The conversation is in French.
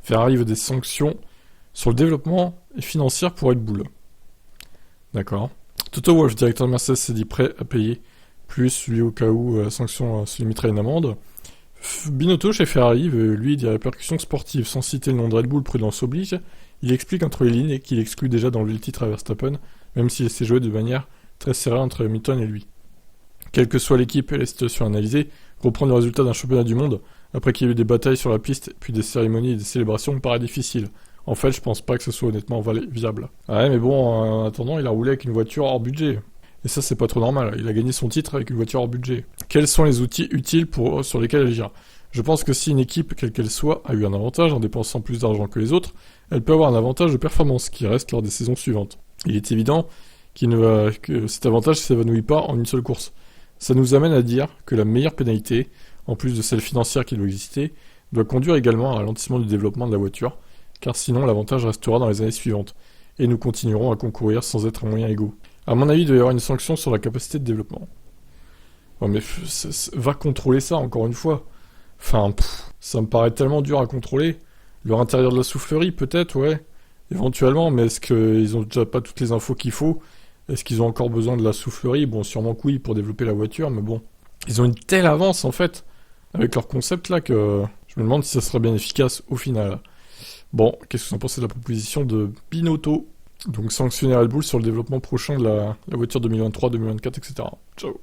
Ferrari veut des sanctions sur le développement et financières pour Red Bull. D'accord. Toto Wolff, directeur de Mercedes, s'est dit prêt à payer plus, lui, au cas où la sanction se limiterait à une amende. Binotto, chez Ferrari, veut, lui, des répercussions sportives. Sans citer le nom de Red Bull, prudence oblige. Il explique entre les lignes et qu'il exclut déjà d'enlever le titre à Verstappen, même s'il s'est joué de manière très serrée entre Hamilton et lui. Quelle que soit l'équipe et la situation analysée, reprendre le résultat d'un championnat du monde, après qu'il y ait eu des batailles sur la piste, puis des cérémonies et des célébrations, me paraît difficile. En fait, je pense pas que ce soit honnêtement viable. Ouais, mais bon, en attendant, il a roulé avec une voiture hors budget. Et ça, c'est pas trop normal. Il a gagné son titre avec une voiture hors budget. Quels sont les outils utiles sur lesquels agir? Je pense que si une équipe, quelle qu'elle soit, a eu un avantage en dépensant plus d'argent que les autres, elle peut avoir un avantage de performance qui reste lors des saisons suivantes. Il est évident que cet avantage ne s'évanouit pas en une seule course. Ça nous amène à dire que la meilleure pénalité, en plus de celle financière qui doit exister, doit conduire également à un ralentissement du développement de la voiture, car sinon l'avantage restera dans les années suivantes, et nous continuerons à concourir sans être à moyens égaux. À mon avis, il doit y avoir une sanction sur la capacité de développement. Ouais, mais va contrôler ça, encore une fois. Enfin, ça me paraît tellement dur à contrôler. Leur intérieur de la soufflerie, peut-être, ouais, éventuellement, mais est-ce qu'ils ont déjà pas toutes les infos qu'il faut? Est-ce qu'ils ont encore besoin de la soufflerie? Bon, sûrement que oui, pour développer la voiture, mais bon. Ils ont une telle avance, en fait, avec leur concept, là, que je me demande si ça serait bien efficace au final. Bon, qu'est-ce que vous en pensez de la proposition de Binotto? Donc sanctionner Red Bull sur le développement prochain de la voiture 2023, 2024, etc. Ciao.